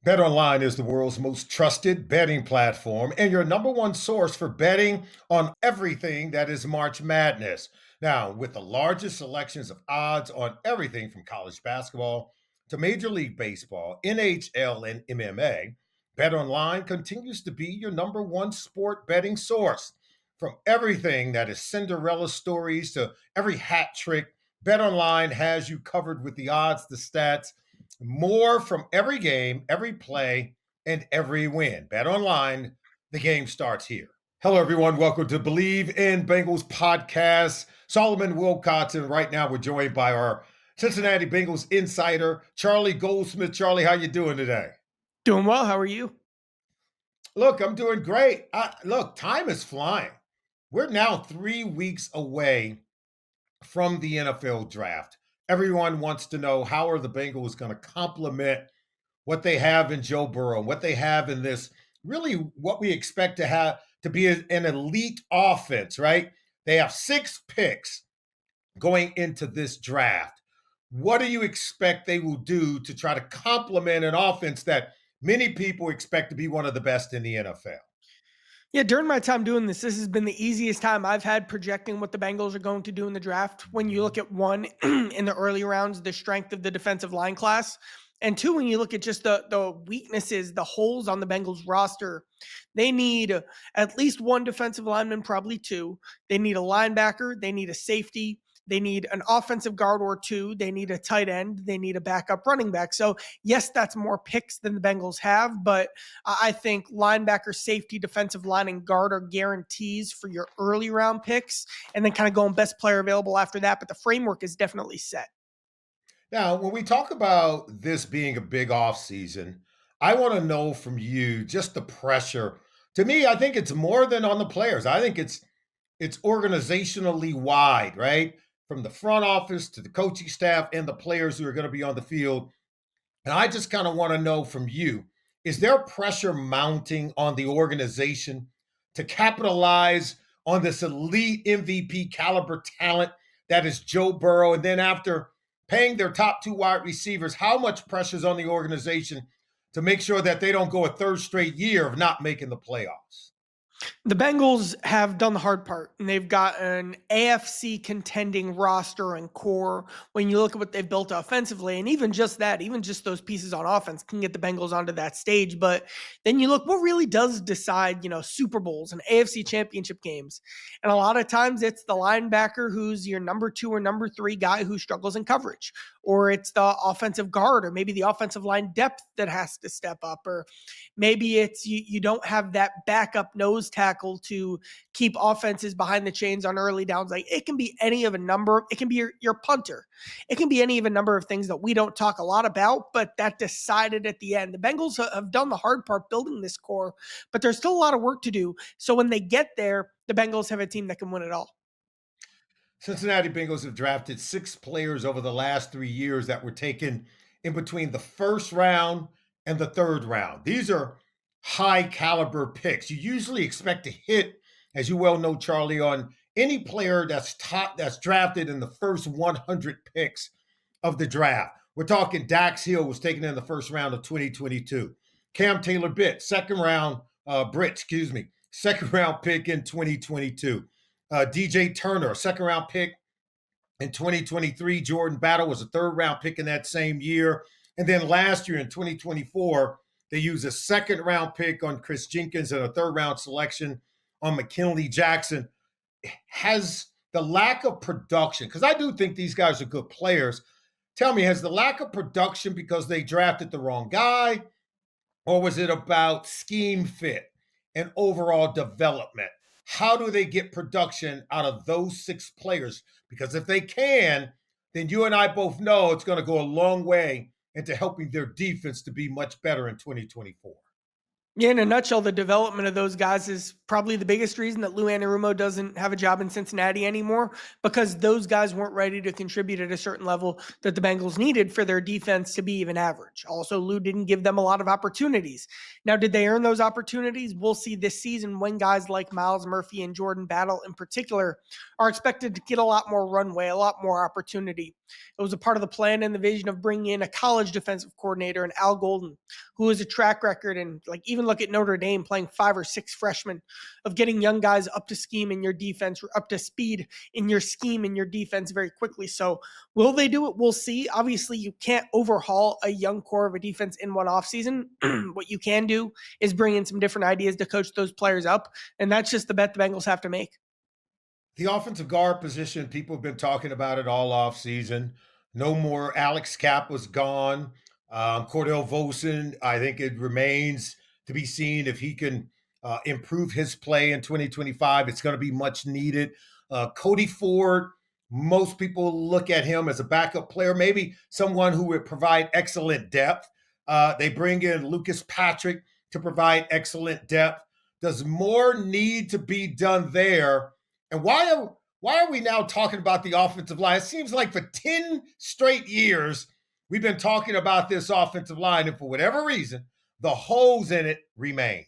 BetOnline is the world's most trusted betting platform and your number one source for betting on everything that is March Madness. Now, with the largest selections of odds on everything from college basketball to Major League Baseball, NHL, and MMA, BetOnline continues to be your number one sport betting source. From everything that is Cinderella stories to every hat trick, BetOnline has you covered with the odds, the stats, more from every game, every play, and every win. Bet online, the game starts here. Hello, everyone. Welcome to Believe in Bengals podcast. Solomon Wilcots, and right now we're joined by our Cincinnati Bengals insider, Charlie Goldsmith. Charlie, how you doing today? Doing well. How are you? Look, I'm doing great. Look, time is flying. We're now 3 weeks away from the NFL draft. Everyone wants to know, how are the Bengals going to complement what they have in Joe Burrow, what they have in this, really what we expect to have to be an elite offense, right? They have 6 picks going into this draft. What do you expect they will do to try to complement an offense that many people expect to be one of the best in the NFL? Yeah, during my time doing this has been the easiest time I've had projecting what the Bengals are going to do in the draft. When you look at one, in the early rounds, the strength of the defensive line class, and two, when you look at just the weaknesses, the holes on the Bengals roster, they need at least one defensive lineman, probably two. They need a linebacker. They need a safety. They need an offensive guard or two. They need a tight end. They need a backup running back. So, yes, that's more picks than the Bengals have, but I think linebacker, safety, defensive line, and guard are guarantees for your early round picks, and then kind of going best player available after that. But the framework is definitely set. Now, when we talk about this being a big off season, I want to know from you just the pressure. To me, I think it's more than on the players. I think it's organizationally wide, right? From the front office to the coaching staff and the players who are going to be on the field. And I just kind of want to know from you, is there pressure mounting on the organization to capitalize on this elite MVP caliber talent that is Joe Burrow? And then after paying their top 2 wide receivers, how much pressure is on the organization to make sure that they don't go a third straight year of not making the playoffs? The Bengals have done the hard part, and they've got an AFC contending roster and core. When you look at what they've built offensively, and even just that, even just those pieces on offense can get the Bengals onto that stage. But then you look, what really does decide, Super Bowls and AFC championship games. And a lot of times it's the linebacker who's your number 2 or number 3 guy who struggles in coverage, or it's the offensive guard, or maybe the offensive line depth that has to step up, or maybe it's you don't have that backup nose tackle to keep offenses behind the chains on early downs. Like, it can be any of a number. It can be your punter. It can be any of a number of things that we don't talk a lot about, but that decided at the end. The Bengals have done the hard part building this core, but there's still a lot of work to do. So when they get there, the Bengals have a team that can win it all. Cincinnati Bengals have drafted 6 players over the last 3 years that were taken in between the first round and the third round. These are high caliber picks. You usually expect to hit, as you well know, Charlie, on any player that's drafted in the first 100 picks of the draft. We're talking Dax Hill was taken in the first round of 2022. Cam Taylor-Britt, second round pick in 2022. DJ Turner, second round pick in 2023. Jordan Battle was a third round pick in that same year. And then last year in 2024, they used a second round pick on Chris Jenkins and a third round selection on McKinley Jackson. Has the lack of production, because I do think these guys are good players. Tell me, has the lack of production because they drafted the wrong guy, or was it about scheme fit and overall development? How do they get production out of those 6 players? Because if they can, then you and I both know it's going to go a long way into helping their defense to be much better in 2024. Yeah, in a nutshell, the development of those guys is probably the biggest reason that Lou Anarumo doesn't have a job in Cincinnati anymore, because those guys weren't ready to contribute at a certain level that the Bengals needed for their defense to be even average. Also, Lou didn't give them a lot of opportunities. Now, did they earn those opportunities? We'll see this season when guys like Miles Murphy and Jordan Battle in particular are expected to get a lot more runway, a lot more opportunity. It was a part of the plan and the vision of bringing in a college defensive coordinator and Al Golden, who has a track record, and like even look at Notre Dame playing 5 or 6 freshmen, of getting young guys up to scheme in your defense, or up to speed in your scheme in your defense very quickly. So will they do it? We'll see. Obviously, you can't overhaul a young core of a defense in one offseason. What you can do is bring in some different ideas to coach those players up. And that's just the bet the Bengals have to make. The offensive guard position, people have been talking about it all off season. No more Alex Cap was gone. Cordell Volson, I think it remains to be seen if he can improve his play in 2025. It's going to be much needed. Cody Ford, most people look at him as a backup player, maybe someone who would provide excellent depth. They bring in Lucas Patrick to provide excellent depth. Does more need to be done there? And why are we now talking about the offensive line? It seems like for 10 straight years, we've been talking about this offensive line, and for whatever reason, the holes in it remain.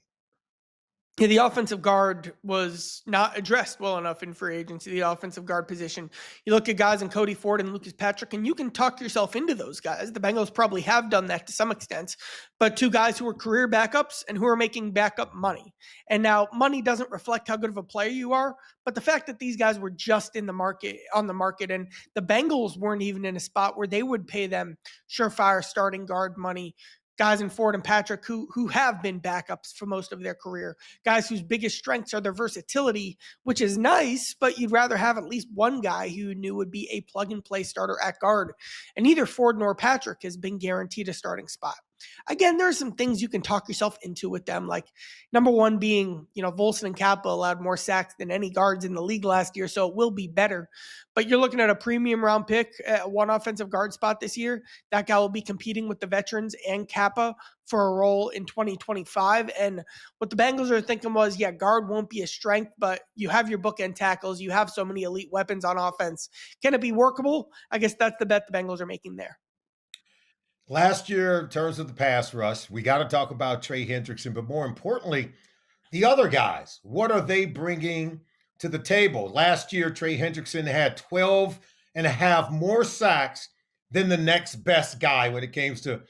Yeah, the offensive guard was not addressed well enough in free agency, the offensive guard position. You look at guys in Cody Ford and Lucas Patrick, and you can talk yourself into those guys. The Bengals probably have done that to some extent, but 2 guys who are career backups and who are making backup money. And now money doesn't reflect how good of a player you are, but the fact that these guys were just in the market, on the market, and the Bengals weren't even in a spot where they would pay them surefire starting guard money. Guys in Ford and Patrick who have been backups for most of their career, guys whose biggest strengths are their versatility, which is nice, but you'd rather have at least one guy who you knew would be a plug and play starter at guard. And neither Ford nor Patrick has been guaranteed a starting spot. Again, there are some things you can talk yourself into with them, like number one being, Volson and Kappa allowed more sacks than any guards in the league last year, so it will be better. But you're looking at a premium round pick at one offensive guard spot this year. That guy will be competing with the veterans and Kappa for a role in 2025. And what the Bengals are thinking was, yeah, guard won't be a strength, but you have your bookend tackles. You have so many elite weapons on offense. Can it be workable? I guess that's the bet the Bengals are making there. Last year, in terms of the pass rush, we got to talk about Trey Hendrickson, but more importantly, the other guys. What are they bringing to the table? Last year, Trey Hendrickson had 12 and a half more sacks than the next best guy when it came to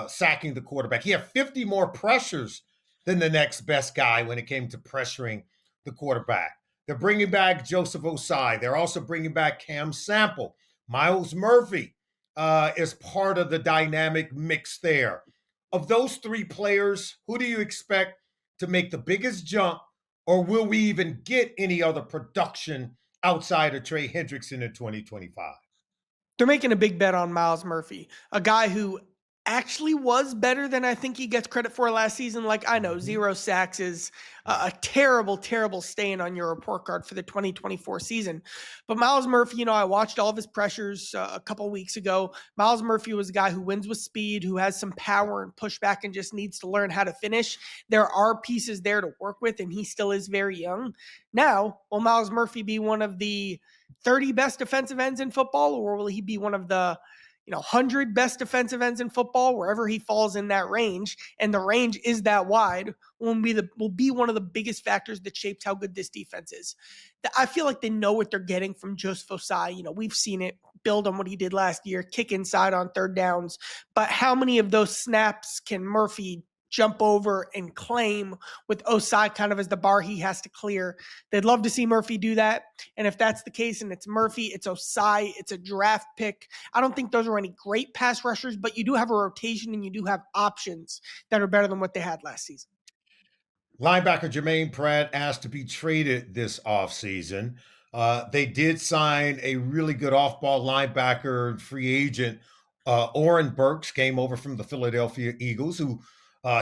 sacking the quarterback. He had 50 more pressures than the next best guy when it came to pressuring the quarterback. They're bringing back Joseph Osai. They're also bringing back Cam Sample. Miles Murphy is part of the dynamic mix there. Of those 3 players, who do you expect to make the biggest jump, or will we even get any other production outside of Trey Hendrickson in 2025? They're making a big bet on Miles Murphy, a guy who actually was better than I think he gets credit for last season. Like, I know Mhm. 0 sacks is a terrible, terrible stain on your report card for the 2024 season. But Miles Murphy, I watched all of his pressures a couple weeks ago. Miles Murphy was a guy who wins with speed, who has some power and pushback, and just needs to learn how to finish. There are pieces there to work with, and he still is very young. Now, will Miles Murphy be one of the 30 best defensive ends in football, or will he be one of the 100 best defensive ends in football, wherever he falls in that range? And the range is that wide, will be one of the biggest factors that shapes how good this defense is. I feel like they know what they're getting from Joseph Osai. We've seen it build on what he did last year, kick inside on third downs. But how many of those snaps can Murphy jump over and claim with Osai kind of as the bar he has to clear? They'd love to see Murphy do that. And if that's the case, and it's Murphy, it's Osai, it's a draft pick. I don't think those are any great pass rushers, but you do have a rotation and you do have options that are better than what they had last season. Linebacker Jermaine Pratt asked to be traded this offseason. They did sign a really good off ball linebacker, free agent. Oren Burks came over from the Philadelphia Eagles, who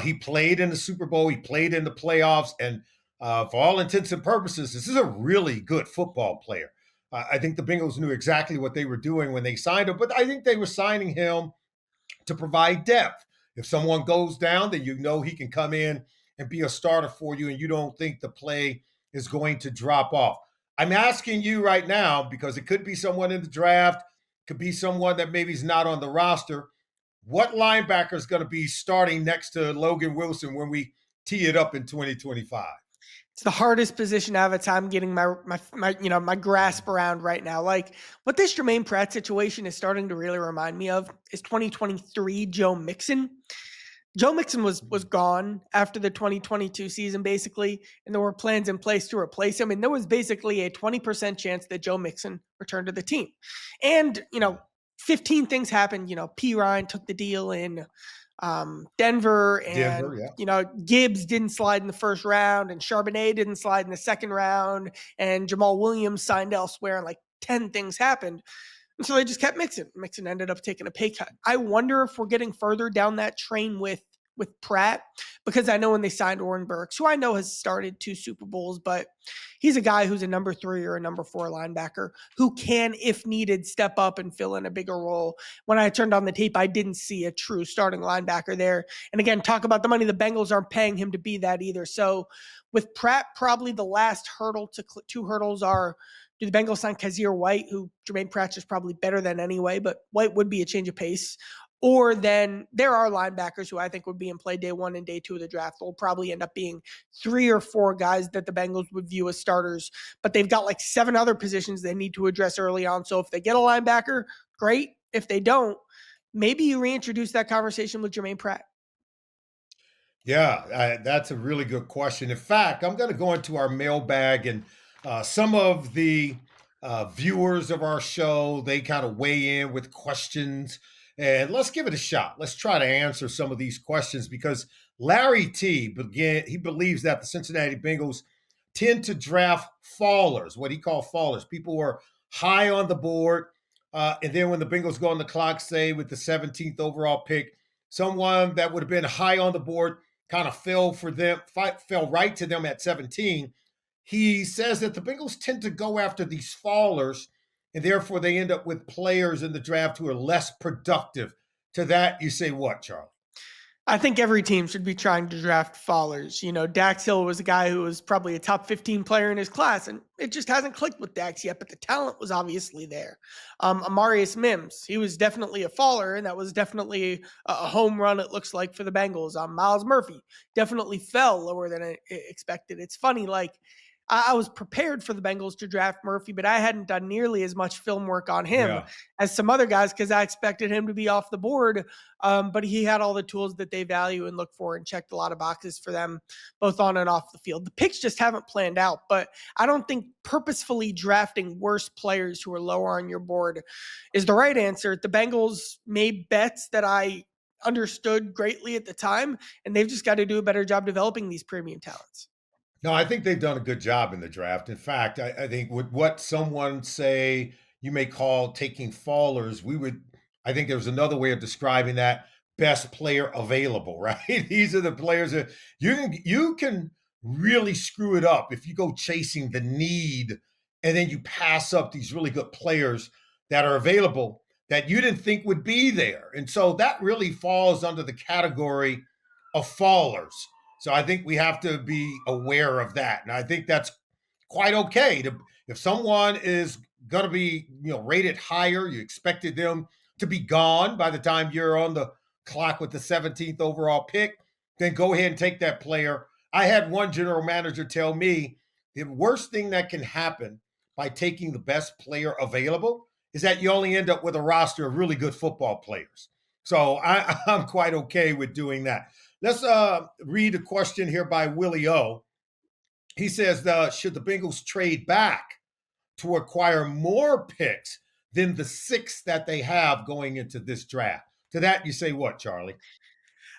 he played in the Super Bowl, he played in the playoffs, and for all intents and purposes, this is a really good football player. I think the Bengals knew exactly what they were doing when they signed him, but I think they were signing him to provide depth. If someone goes down, then he can come in and be a starter for you, and you don't think the play is going to drop off. I'm asking you right now because it could be someone in the draft, could be someone that maybe is not on the roster. What linebacker is going to be starting next to Logan Wilson when we tee it up in 2025? It's the hardest position I have a time getting my grasp around right now. Like what this Jermaine Pratt situation is starting to really remind me of is 2023 Joe Mixon. Joe Mixon was gone after the 2022 season, basically, and there were plans in place to replace him. And there was basically a 20% chance that Joe Mixon returned to the team. And 15 things happened. P. Ryan took the deal in Denver, and Denver, yeah. Gibbs didn't slide in the first round, and Charbonnet didn't slide in the second round, and Jamal Williams signed elsewhere, and like 10 things happened. And so they just kept Mixon. Mixon ended up taking a pay cut. I wonder if we're getting further down that train with Pratt, because I know when they signed Oren Burks, who I know has started 2 Super Bowls, but he's a guy who's a number 3 or a number 4 linebacker who can, if needed, step up and fill in a bigger role. When I turned on the tape, I didn't see a true starting linebacker there. And again, talk about the money. The Bengals aren't paying him to be that either. So with Pratt, probably the last hurdle to 2 hurdles are, do the Bengals sign Kazir White, who Jermaine Pratt's is probably better than anyway, but White would be a change of pace. Or then there are linebackers who I think would be in play day 1 and day 2 of the draft. They'll probably end up being 3 or 4 guys that the Bengals would view as starters, but they've got like 7 other positions they need to address early on. So if they get a linebacker, great. If they don't, maybe you reintroduce that conversation with Jermaine Pratt. Yeah, that's a really good question. In fact, I'm going to go into our mailbag, and some of the viewers of our show, they kind of weigh in with questions, and let's give it a shot. Let's try to answer some of these questions because Larry T he believes that the Cincinnati Bengals tend to draft fallers, what he called fallers, people who are high on the board, and then when the Bengals go on the clock, say with the 17th overall pick, someone that would have been high on the board kind of fell right to them at 17. He says that the Bengals tend to go after these fallers, and therefore they end up with players in the draft who are less productive. To that, you say what, Charlie? I think every team should be trying to draft fallers. Dax Hill was a guy who was probably a top 15 player in his class, and it just hasn't clicked with Dax yet, but the talent was obviously there. Amarius Mims, he was definitely a faller, and that was definitely a home run, it looks like, for the Bengals. Miles Murphy definitely fell lower than I expected. It's funny, like, I was prepared for the Bengals to draft Murphy, but I hadn't done nearly as much film work on him Yeah. as some other guys because I expected him to be off the board. But he had all the tools that they value and look for and checked a lot of boxes for them, both on and off the field. The picks just haven't planned out, but I don't think purposefully drafting worse players who are lower on your board is the right answer. The Bengals made bets that I understood greatly at the time, and they've just got to do a better job developing these premium talents. No, I think they've done a good job in the draft. In fact, I think with what someone say you may call taking fallers, I think there's another way of describing that best player available, right? These are the players that you can really screw it up if you go chasing the need and then you pass up these really good players that are available that you didn't think would be there. And so that really falls under the category of fallers. So I think we have to be aware of that. And I think that's quite okay. If someone is going to be, rated higher, you expected them to be gone by the time you're on the clock with the 17th overall pick, then go ahead and take that player. I had one general manager tell me the worst thing that can happen by taking the best player available is that you only end up with a roster of really good football players. So I'm quite okay with doing that. Let's read a question here by Willie O. He says, should the Bengals trade back to acquire more picks than the 6 that they have going into this draft? To that, you say what, Charlie?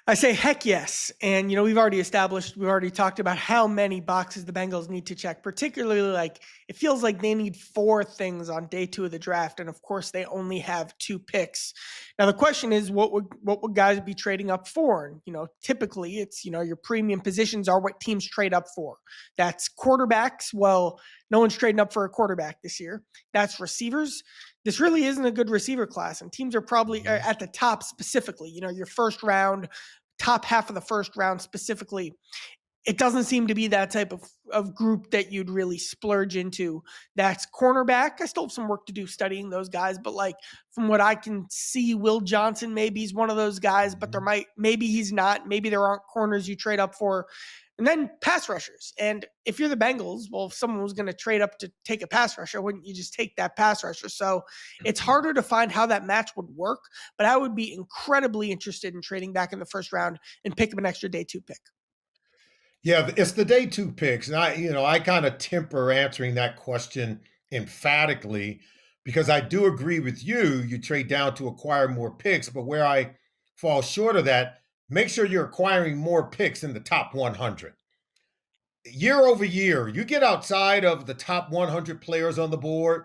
I say heck yes. And, we've already talked about how many boxes the Bengals need to check, particularly like it feels like they need 4 things on day 2 of the draft. And of course they only have 2 picks. Now the question is, what would guys be trading up for? And, typically it's, your premium positions are what teams trade up for. That's quarterbacks. Well, no one's trading up for a quarterback this year. That's receivers. This really isn't a good receiver class, and teams are probably at the top specifically, your first round, top half of the first round specifically. it doesn't seem to be that type of group that you'd really splurge into. That's cornerback. I still have some work to do studying those guys, but like from what I can see, Will Johnson maybe he's one of those guys, but maybe he's not. Maybe there aren't corners you trade up for. And then pass rushers. And if you're the Bengals, well, if someone was going to trade up to take a pass rusher, wouldn't you just take that pass rusher? So it's harder to find how that match would work, but I would be incredibly interested in trading back in the first round and pick up an extra day 2 pick. Yeah, it's the day 2 picks. And I kind of temper answering that question emphatically because I do agree with you. You trade down to acquire more picks, but where I fall short of that, make sure you're acquiring more picks in the top 100. Year over year, you get outside of the top 100 players on the board,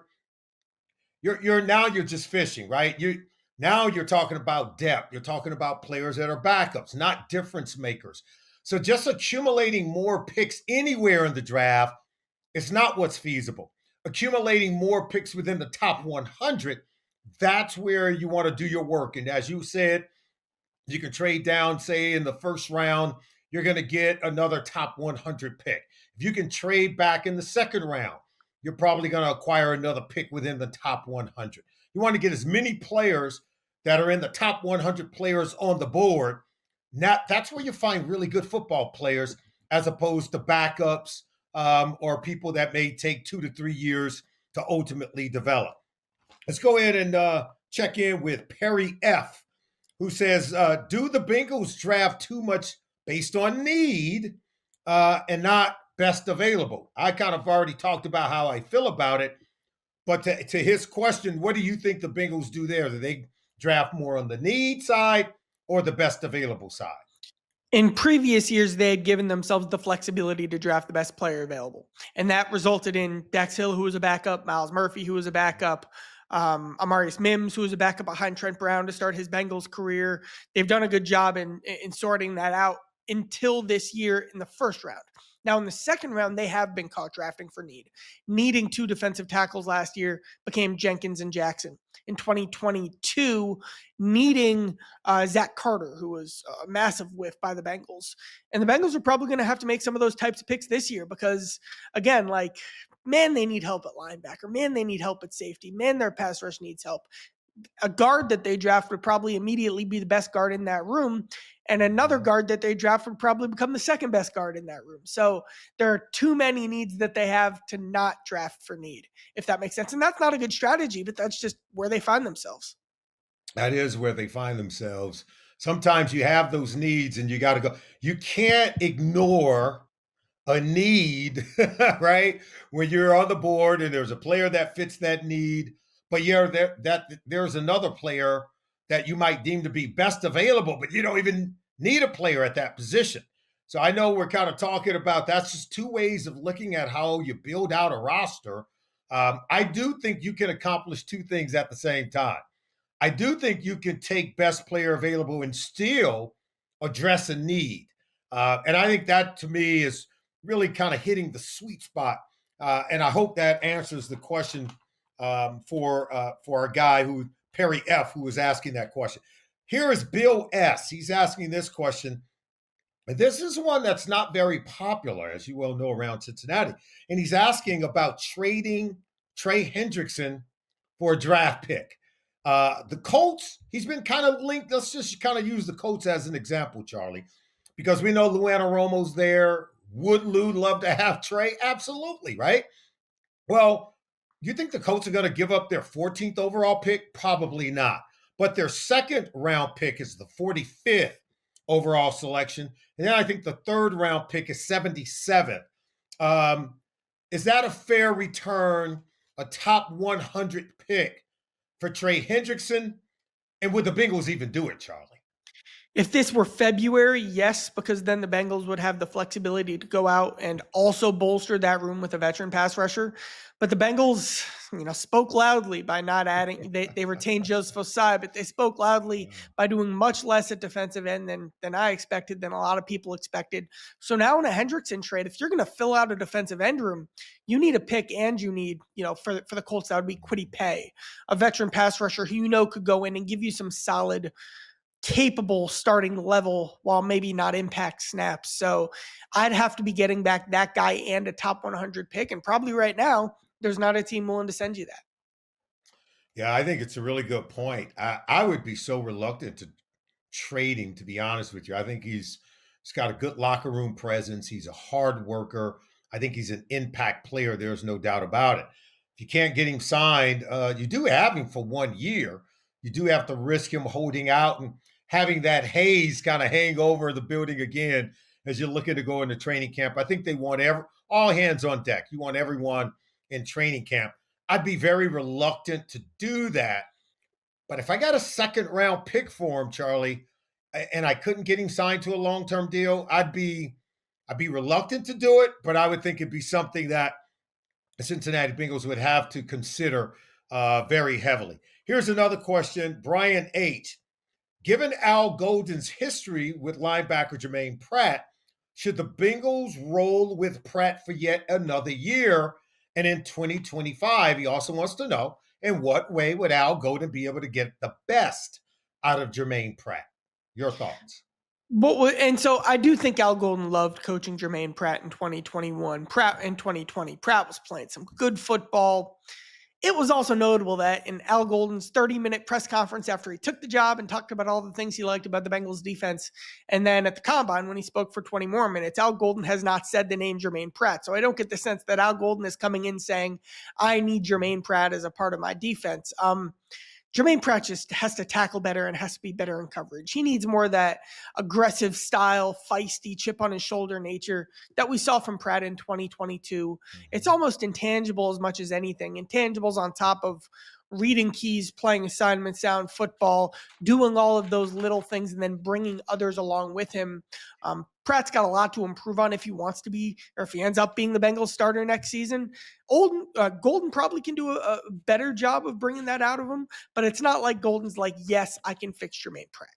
you're just fishing, right? You're talking about depth. You're talking about players that are backups, not difference makers. So just accumulating more picks anywhere in the draft is not what's feasible. Accumulating more picks within the top 100, that's where you want to do your work. And as you said, you can trade down, say in the first round, you're going to get another top 100 pick. If you can trade back in the second round, you're probably going to acquire another pick within the top 100. You want to get as many players that are in the top 100 players on the board. Now, that's where you find really good football players as opposed to backups or people that may take 2 to 3 years to ultimately develop. Let's go ahead and check in with Perry F., who says, do the Bengals draft too much based on need and not best available? I kind of already talked about how I feel about it, but to his question, what do you think the Bengals do there? Do they draft more on the need side or the best available side? In previous years, they had given themselves the flexibility to draft the best player available. And that resulted in Dax Hill, who was a backup, Miles Murphy, who was a backup, Amarius Mims, who was a backup behind Trent Brown to start his Bengals career. They've done a good job in sorting that out until this year in the first round. Now, in the second round, they have been caught drafting for need. Needing 2 defensive tackles last year became Jenkins and Jackson. In 2022, needing Zach Carter, who was a massive whiff by the Bengals. And the Bengals are probably going to have to make some of those types of picks this year because, again, like, man, they need help at linebacker. Man, they need help at safety. Man, their pass rush needs help. A guard that they draft would probably immediately be the best guard in that room. And another guard that they draft would probably become the second best guard in that room. So there are too many needs that they have to not draft for need, if that makes sense. And that's not a good strategy, but that's just where they find themselves. That is where they find themselves. Sometimes you have those needs and you got to go. You can't ignore a need, right? When you're on the board and there's a player that fits that need, but there's another player that you might deem to be best available, but you don't even need a player at that position. So I know we're kind of talking about that's just 2 ways of looking at how you build out a roster. I do think you can accomplish 2 things at the same time. I do think you can take best player available and still address a need. And I think that to me is really kind of hitting the sweet spot. And I hope that answers the question for our guy Perry F., who was asking that question. Here is Bill S. He's asking this question. And this is one that's not very popular, as you well know, around Cincinnati. And he's asking about trading Trey Hendrickson for a draft pick. The Colts, he's been kind of linked. Let's just kind of use the Colts as an example, Charlie, because we know Lou Anarumo's there. Would Lou love to have Trey? Absolutely, right? Well, you think the Colts are going to give up their 14th overall pick? Probably not. But their second round pick is the 45th overall selection. And then I think the third round pick is 77th. Is that a fair return, a top 100 pick for Trey Hendrickson? And would the Bengals even do it, Charlie? If this were February, yes, because then the Bengals would have the flexibility to go out and also bolster that room with a veteran pass rusher. But the Bengals, spoke loudly by not adding. They retained Joseph Osai, but they spoke loudly by doing much less at defensive end than I expected, than a lot of people expected. So now in a Hendrickson trade, if you're going to fill out a defensive end room, you need a pick, and you need, for the Colts, that would be Kwity Paye, a veteran pass rusher who could go in and give you some solid capable starting level while maybe not impact snaps. So I'd have to be getting back that guy and a top 100 pick. And probably right now, there's not a team willing to send you that. Yeah, I think it's a really good point. I would be so reluctant to trade him, to be honest with you. I think he's got a good locker room presence. He's a hard worker. I think he's an impact player. There's no doubt about it. If you can't get him signed, you do have him for 1 year. You do have to risk him holding out and having that haze kind of hang over the building again as you're looking to go into training camp. I think they want all hands on deck. You want everyone in training camp. I'd be very reluctant to do that. But if I got a second round pick for him, Charlie, and I couldn't get him signed to a long term deal, I'd be reluctant to do it. But I would think it'd be something that the Cincinnati Bengals would have to consider very heavily. Here's another question, Brian H. Given Al Golden's history with linebacker Jermaine Pratt, should the Bengals roll with Pratt for yet another year? And in 2025, he also wants to know, in what way would Al Golden be able to get the best out of Jermaine Pratt? Your thoughts? And so I do think Al Golden loved coaching Jermaine Pratt in 2021. Pratt in 2020. Pratt was playing some good football. It was also notable that in Al Golden's 30-minute press conference after he took the job and talked about all the things he liked about the Bengals defense, and then at the combine when he spoke for 20 more minutes, Al Golden has not said the name Jermaine Pratt. So I don't get the sense that Al Golden is coming in saying, I need Jermaine Pratt as a part of my defense. Jermaine Pratt just has to tackle better and has to be better in coverage. He needs more of that aggressive style, feisty, chip on his shoulder nature that we saw from Pratt in 2022. It's almost intangible as much as anything. Intangibles on top of reading keys, playing assignment sound football, doing all of those little things, and then bringing others along with him. Pratt's got a lot to improve on if he wants to be, or if he ends up being the Bengals starter next season. Golden probably can do a better job of bringing that out of him, but it's not like Golden's like, yes, I can fix Jermaine Pratt.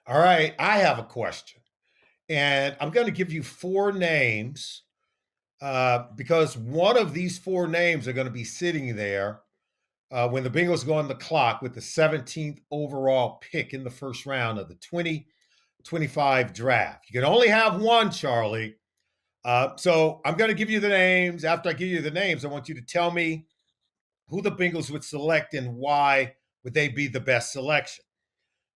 All right, I have a question. And I'm going to give you four names because one of these four names are going to be sitting there when the Bengals go on the clock with the 17th overall pick in the first round of the 2025 draft. You can only have one, Charlie. So I'm going to give you the names. After I give you the names, I want you to tell me who the Bengals would select and why would they be the best selection.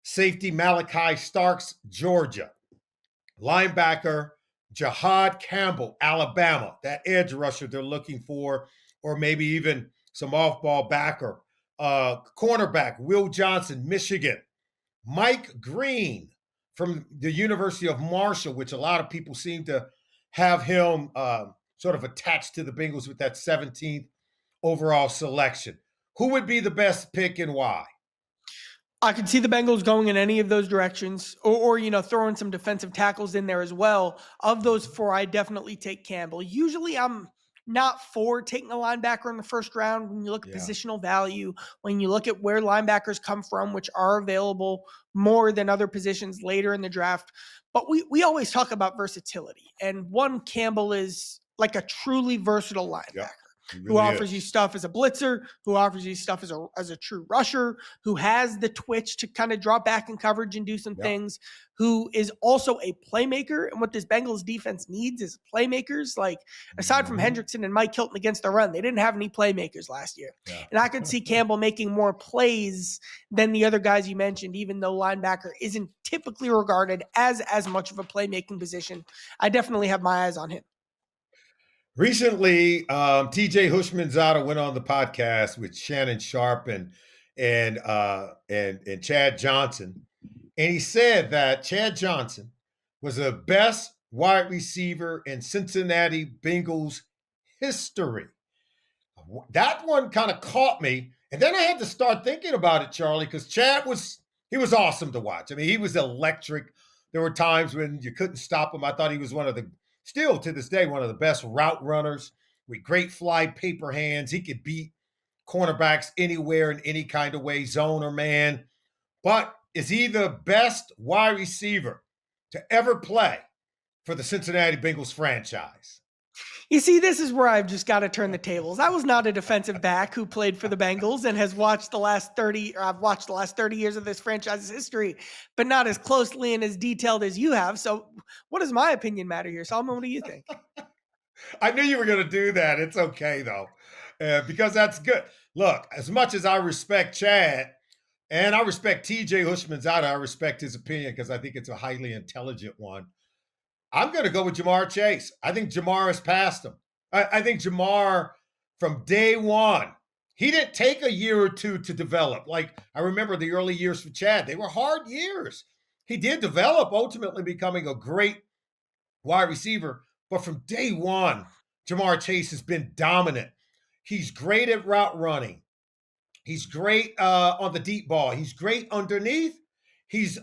Safety Malachi Starks, Georgia. Linebacker Jahad Campbell, Alabama, that edge rusher they're looking for, or maybe even some off-ball backer. Cornerback Will Johnson, Michigan. Mike Green from the University of Marshall, which a lot of people seem to have him sort of attached to the Bengals with that 17th overall selection. Who would be the best pick and why? I could see the Bengals going in any of those directions, or throwing some defensive tackles in there as well. Of those four, I definitely take Campbell. Usually, I'm not for taking a linebacker in the first round. When you look at positional value, when you look at where linebackers come from, which are available more than other positions later in the draft, but we always talk about versatility, and one Campbell is like a truly versatile linebacker. Yep. Really who offers you stuff as a blitzer, who offers you stuff as a true rusher, who has the twitch to kind of drop back in coverage and do some things, who is also a playmaker. And what this Bengals defense needs is playmakers. Like, aside from Hendrickson and Mike Hilton against the run, they didn't have any playmakers last year. Yeah. And I could see Campbell making more plays than the other guys you mentioned, even though linebacker isn't typically regarded as much of a playmaking position. I definitely have my eyes on him. Recently, TJ Hushmanzada went on the podcast with Shannon Sharp and Chad Johnson, and he said that Chad Johnson was the best wide receiver in Cincinnati Bengals history. That one kind of caught me, and then I had to start thinking about it, Charlie, because Chad was awesome to watch. I mean, he was electric. There were times when you couldn't stop him. I thought he was still to this day, one of the best route runners with great fly paper hands. He could beat cornerbacks anywhere in any kind of way, zone or man. But is he the best wide receiver to ever play for the Cincinnati Bengals franchise? You see, this is where I've just got to turn the tables. I was not a defensive back who played for the Bengals and has watched the last 30, or I've watched the last 30 years of this franchise's history, but not as closely and as detailed as you have. So, what does my opinion matter here? Solomon, what do you think? I knew you were going to do that. It's okay, though, because that's good. Look, as much as I respect Chad and I respect TJ Hushmanzada, I respect his opinion because I think it's a highly intelligent one. I'm going to go with Jamar Chase. I think Jamar has passed him. I think Jamar, from day one, he didn't take a year or two to develop. Like, I remember the early years for Chad, they were hard years. He did develop, ultimately becoming a great wide receiver. But from day one, Jamar Chase has been dominant. He's great at route running. He's great on the deep ball. He's great underneath. He's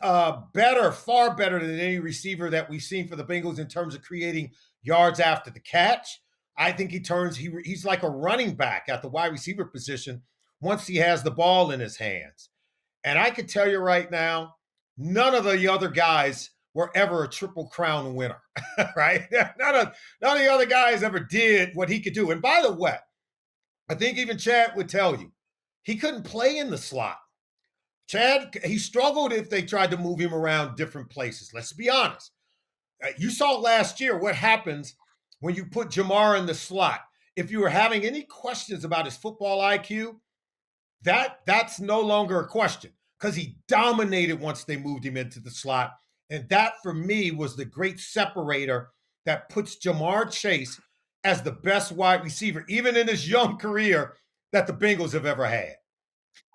better, far better than any receiver that we've seen for the Bengals in terms of creating yards after the catch. I think he's like a running back at the wide receiver position once he has the ball in his hands. And I can tell you right now, none of the other guys were ever a Triple Crown winner, right? None of the other guys ever did what he could do. And by the way, I think even Chad would tell you, he couldn't play in the slot. Chad, he struggled if they tried to move him around different places. Let's be honest. You saw last year what happens when you put Jamar in the slot. If you were having any questions about his football IQ, that's no longer a question because he dominated once they moved him into the slot. And that, for me, was the great separator that puts Jamar Chase as the best wide receiver, even in his young career, that the Bengals have ever had.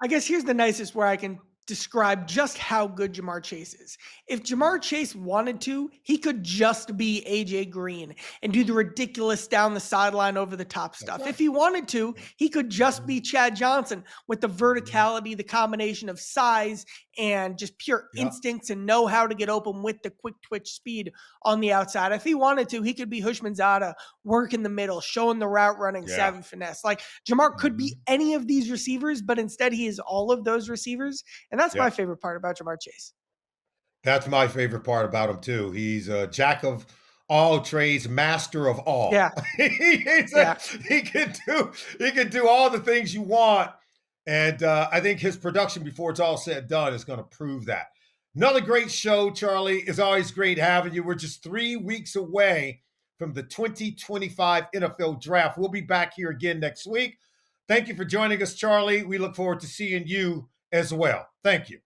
I guess here's the nicest where I can describe just how good Jamar Chase is. If Jamar Chase wanted to, he could just be AJ Green and do the ridiculous down the sideline over the top stuff. Right. If he wanted to, he could just be Chad Johnson with the verticality, the combination of size and just pure instincts and know how to get open with the quick twitch speed on the outside. If he wanted to, he could be Hushmanzada, work in the middle, showing the route running, savvy finesse. Like Jamar could be any of these receivers, but instead he is all of those receivers. And that's my favorite part about Jamar Chase. That's my favorite part about him too. He's a jack of all trades, master of all. Yeah. He can do all the things you want. And I think his production, before it's all said and done, is going to prove that. Another great show, Charlie. It's always great having you. We're just 3 weeks away from the 2025 NFL Draft. We'll be back here again next week. Thank you for joining us, Charlie. We look forward to seeing you as well. Thank you.